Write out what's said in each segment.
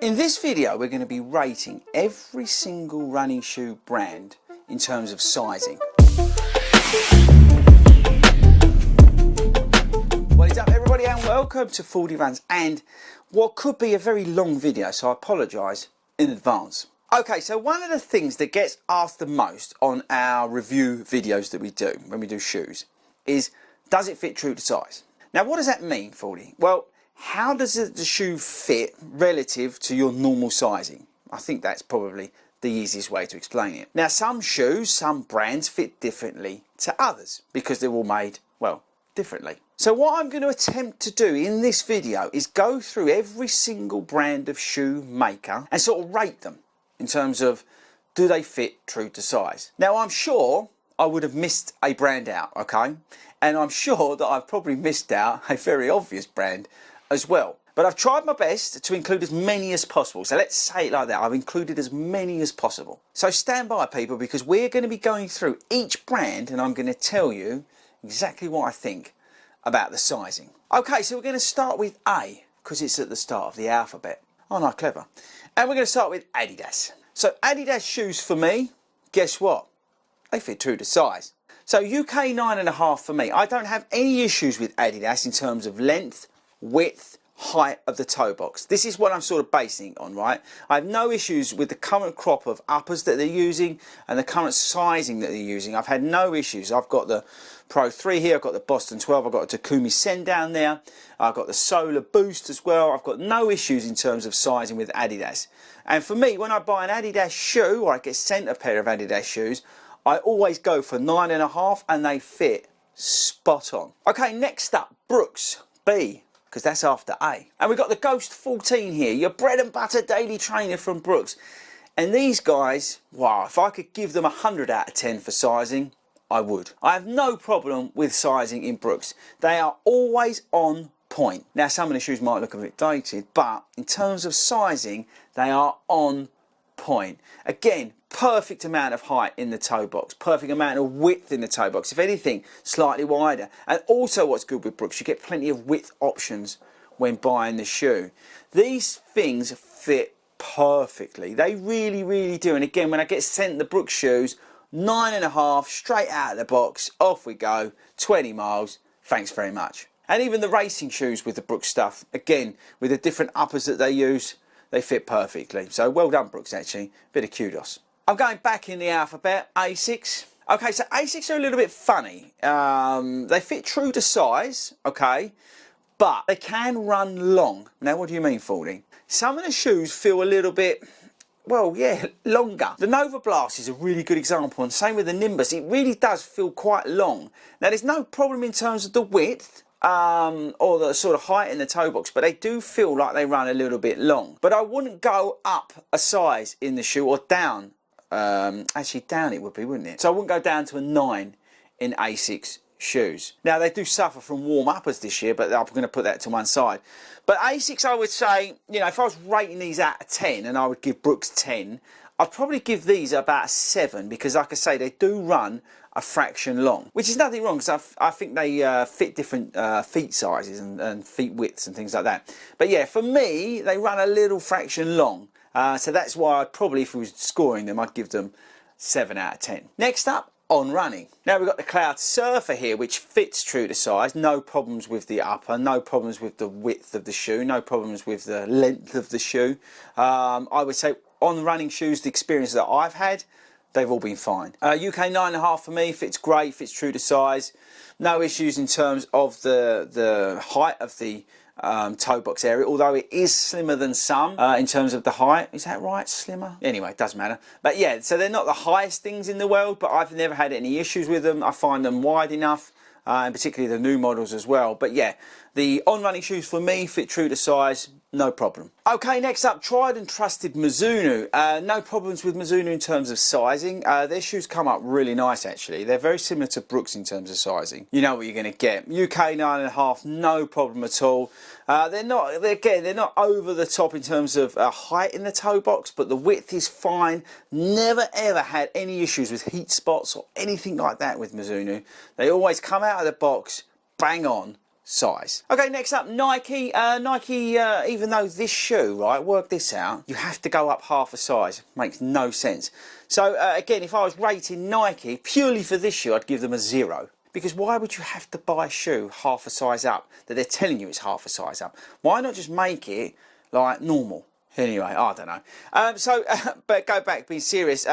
In this video we're going to be rating every single running shoe brand in terms of sizing. What is up everybody and welcome to 40 Runs and what could be a very long video, so I apologise in advance. Okay, so one of the things that gets asked the most on our review videos that we do when we do shoes is, does it fit true to size? Now what does that mean, 40? Well, how does the shoe fit relative to your normal sizing? I think that's probably the easiest way to explain it. Now some shoes, some brands fit differently to others because they're all made, well, differently. So what I'm going to attempt to do in this video is go through every single brand of shoe maker and sort of rate them in terms of, do they fit true to size? Now I'm sure I would have missed a brand out, okay? And I'm sure that I've probably missed out a very obvious brand as well. But I've tried my best to include as many as possible. So let's say it like that. I've included as many as possible. So stand by people, because we're going to be going through each brand and I'm going to tell you exactly what I think about the sizing. Okay, so we're going to start with A, because it's at the start of the alphabet. Oh no, clever. And we're going to start with Adidas. So Adidas shoes for me, guess what? They fit true to size. So UK 9.5 for me. I don't have any issues with Adidas in terms of length, width, height of the toe box. This is what I'm sort of basing on, right? I have no issues with the current crop of uppers that they're using and the current sizing that they're using. I've had no issues. I've got the Pro 3 here, I've got the Boston 12, I've got a Takumi Sen down there, I've got the Solar Boost as well. I've got no issues in terms of sizing with Adidas. And for me, when I buy an Adidas shoe or I get sent a pair of Adidas shoes, I always go for 9.5 and they fit spot on. Okay, next up, Brooks, B, because that's after A. And we've got the Ghost 14 here, your bread and butter daily trainer from Brooks. And these guys, wow, if I could give them 100 out of 10 for sizing, I would. I have no problem with sizing in Brooks. They are always on point. Now some of the shoes might look a bit dated, but in terms of sizing, they are on point. Again, perfect amount of height in the toe box, perfect amount of width in the toe box, if anything slightly wider. And also what's good with Brooks, you get plenty of width options when buying the shoe. These things fit perfectly, they really do. And again, when I get sent the Brooks shoes, 9.5 straight out of the box, off we go, 20 miles, thanks very much. And even the racing shoes with the Brooks stuff, again with the different uppers that they use, they fit perfectly. So well done Brooks, actually, bit of kudos. I'm going back in the alphabet, Asics. Okay, so Asics are a little bit funny. They fit true to size, okay, but they can run long. Now what do you mean, 40? Some of the shoes feel a little bit, well, yeah, longer. The Nova Blast is a really good example, and same with the Nimbus. It really does feel quite long. Now there's no problem in terms of the width, or the sort of height in the toe box, but they do feel like they run a little bit long. But I wouldn't go up a size in the shoe or down. Actually down it would be, wouldn't it? So I wouldn't go down to a 9 in Asics shoes. Now they do suffer from warm uppers this year, but I'm going to put that to one side. But Asics, I would say, you know, if I was rating these out of 10 and I would give Brooks 10, I'd probably give these about a 7, because like I say, they do run a fraction long, which is nothing wrong, because I think they fit different feet sizes and feet widths and things like that. But yeah, for me, they run a little fraction long. So that's why I'd probably, if we was scoring them, I'd give them 7 out of 10. Next up, on running. Now we've got the Cloud Surfer here, which fits true to size. No problems with the upper, no problems with the width of the shoe, no problems with the length of the shoe. I would say on running shoes, the experience that I've had, they've all been fine. UK 9.5 for me, fits great, fits true to size. No issues in terms of the height of the toe box area, although it is slimmer than some in terms of the height. Is that right, slimmer? Anyway, it doesn't matter. But yeah, so they're not the highest things in the world, but I've never had any issues with them. I find them wide enough, and particularly the new models as well. But yeah, the on-running shoes for me fit true to size, no problem. Okay, next up, tried and trusted Mizuno. No problems with Mizuno in terms of sizing. Their shoes come up really nice, actually. They're very similar to Brooks in terms of sizing. You know what you're going to get. UK 9.5, no problem at all. They're not over the top in terms of height in the toe box, but the width is fine. Never ever had any issues with heat spots or anything like that with Mizuno. They always come out of the box, bang on, size. Okay, next up, Nike. Nike, even though this shoe, right, work this out, you have to go up half a size. Makes no sense. So again, if I was rating Nike purely for this shoe, I'd give them a 0. Because why would you have to buy a shoe half a size up that they're telling you it's half a size up? Why not just make it like normal? Anyway, I don't know. But go back, being serious,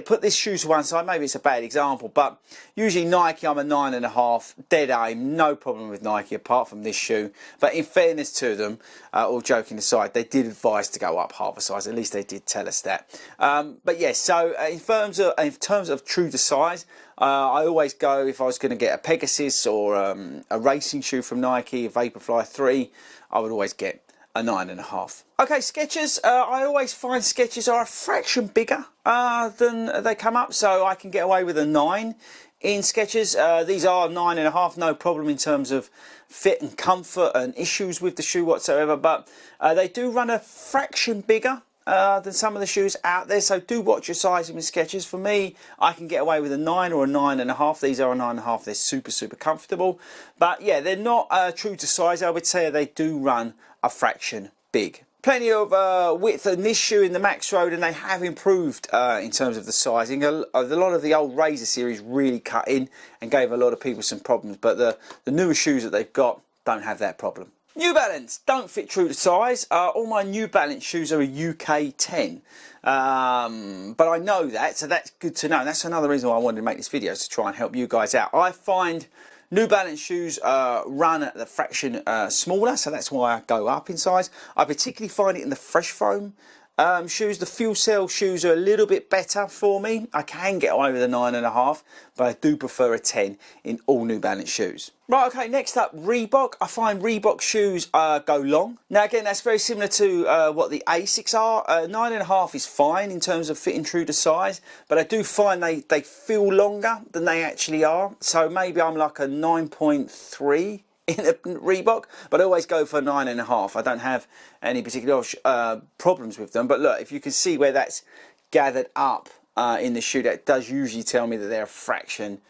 put this shoe to one side. Maybe it's a bad example, but usually Nike, I'm a 9.5, dead aim, no problem with Nike apart from this shoe. But in fairness to them, all joking aside, they did advise to go up half a size. At least they did tell us that. But yes, so in terms of true to size, I always go, if I was going to get a Pegasus or a racing shoe from Nike, a Vaporfly 3, I would always get a 9.5. Okay, Skechers. I always find Skechers are a fraction bigger than they come up, so I can get away with a 9 in Skechers. These are 9.5, no problem in terms of fit and comfort and issues with the shoe whatsoever, but they do run a fraction bigger than some of the shoes out there, so do watch your sizing with Skechers. For me, I can get away with a 9 or a 9.5. These are a 9.5. They're super comfortable, but yeah, they're not true to size. I would say they do run a fraction big. Plenty of width in this shoe in the Max Road, and they have improved in terms of the sizing. A lot of the old Razor series really cut in and gave a lot of people some problems, but the newer shoes that they've got don't have that problem. New Balance don't fit true to size. All my New Balance shoes are a UK 10, but I know that, so that's good to know. And that's another reason why I wanted to make this video, is to try and help you guys out. I find New Balance shoes run at the fraction smaller, so that's why I go up in size. I particularly find it in the fresh foam shoes. The fuel cell shoes are a little bit better for me. I can get away with a 9.5, but I do prefer a 10 in all New Balance shoes. Right, okay, next up, Reebok. I find Reebok shoes go long. Now again, that's very similar to what the Asics are. 9.5 is fine in terms of fitting true to size, but I do find they feel longer than they actually are. So maybe I'm like a 9.3 in a Reebok, but I always go for 9.5. I don't have any particular problems with them, but look, if you can see where that's gathered up in the shoe, that does usually tell me that they're a fraction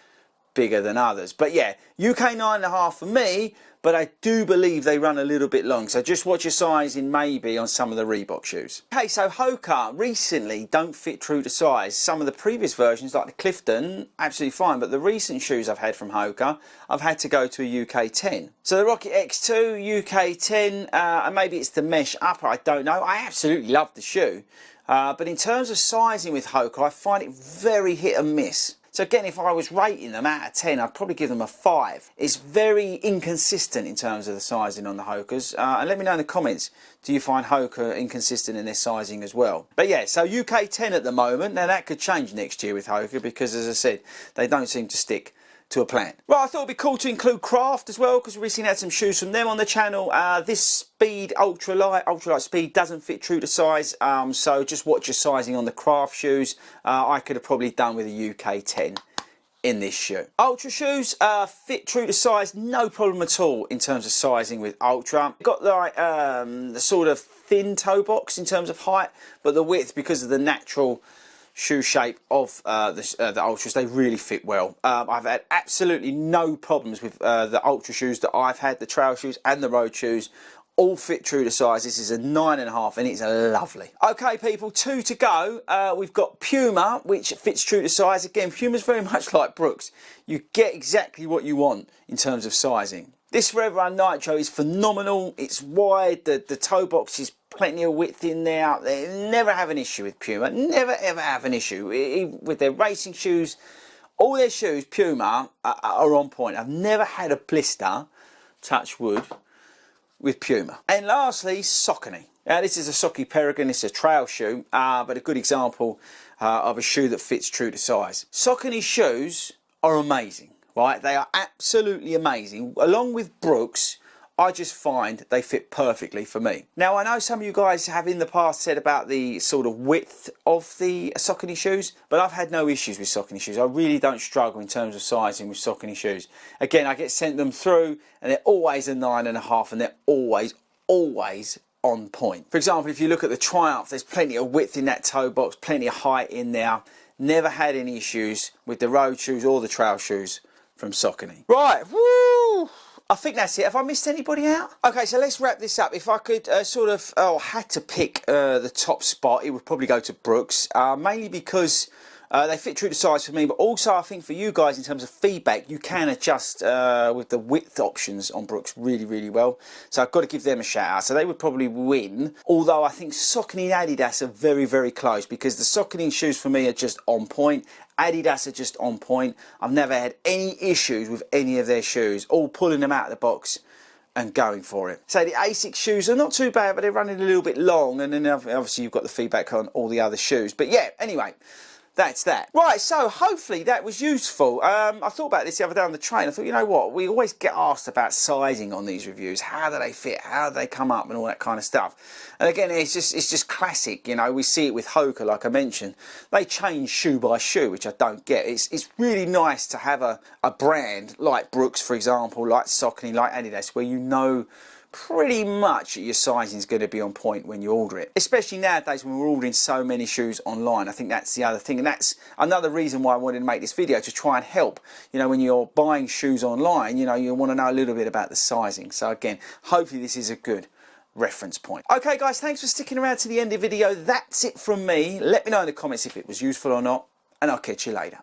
bigger than others. But yeah, UK 9.5 for me, but I do believe they run a little bit long, so just watch your sizing maybe on some of the Reebok shoes. Okay, so Hoka recently don't fit true to size. Some of the previous versions, like the Clifton, absolutely fine, but the recent shoes I've had from Hoka, I've had to go to a UK 10. So the Rocket X2, UK 10, and maybe it's the mesh upper, I don't know. I absolutely love the shoe, but in terms of sizing with Hoka, I find it very hit and miss. So again, if I was rating them out of 10, I'd probably give them a 5. It's very inconsistent in terms of the sizing on the Hokas. And let me know in the comments, do you find Hoka inconsistent in their sizing as well? But yeah, so UK 10 at the moment. Now that could change next year with Hoka, because as I said, they don't seem to stick to a plan. Right, I thought it'd be cool to include Craft as well, because we recently had some shoes from them on the channel. This Speed ultralight Speed doesn't fit true to size, so just watch your sizing on the Craft shoes. I could have probably done with a UK 10 in this shoe. Ultra shoes fit true to size, no problem at all in terms of sizing with Ultra. Got like the sort of thin toe box in terms of height, but the width, because of the natural shoe shape of the Ultras, they really fit well. I've had absolutely no problems with the Ultra shoes that I've had, the trail shoes and the road shoes. All fit true to size. This is a 9.5 and it's lovely. Okay people, 2 to go. We've got Puma, which fits true to size. Again, Puma's very much like Brooks. You get exactly what you want in terms of sizing. This Forever Run Nitro is phenomenal. It's wide, the toe box is plenty of width in there. They never have an issue with Puma. Never ever have an issue. With their racing shoes, all their shoes, Puma, are on point. I've never had a blister, touch wood, with Puma. And lastly, Saucony. Now this is a Saucony Peregrine, it's a trail shoe, but a good example of a shoe that fits true to size. Saucony shoes are amazing, right? They are absolutely amazing. Along with Brooks, I just find they fit perfectly for me. Now I know some of you guys have in the past said about the sort of width of the Saucony shoes, but I've had no issues with Saucony shoes. I really don't struggle in terms of sizing with Saucony shoes. Again, I get sent them through and they're always a 9.5 and they're always on point. For example, if you look at the Triumph, there's plenty of width in that toe box, plenty of height in there. Never had any issues with the road shoes or the trail shoes from Saucony. Right, woo! I think that's it. Have I missed anybody out? Okay, so let's wrap this up. If I could had to pick the top spot, it would probably go to Brooks, mainly because they fit true to size for me, but also I think for you guys in terms of feedback, you can adjust with the width options on Brooks really, really well. So I've got to give them a shout out. So they would probably win, although I think Saucony and Adidas are very, very close, because the Saucony shoes for me are just on point. Adidas are just on point. I've never had any issues with any of their shoes, all pulling them out of the box and going for it. So the Asics shoes are not too bad, but they're running a little bit long, and then obviously you've got the feedback on all the other shoes. But yeah, anyway, that's that. Right, so hopefully that was useful. I thought about this the other day on the train. I thought, you know what, we always get asked about sizing on these reviews. How do they fit? How do they come up? And all that kind of stuff. And again, it's just classic, you know. We see it with Hoka, like I mentioned. They change shoe by shoe, which I don't get. It's really nice to have a brand like Brooks, for example, like Saucony, like Adidas, where you know pretty much your sizing is going to be on point when you order it, especially nowadays when we're ordering so many shoes online. I think that's the other thing, and that's another reason why I wanted to make this video, to try and help, you know, when you're buying shoes online, you know, you want to know a little bit about the sizing. So again, hopefully this is a good reference point. Okay guys, thanks for sticking around to the end of the video. That's it from me. Let me know in the comments if it was useful or not, and I'll catch you later.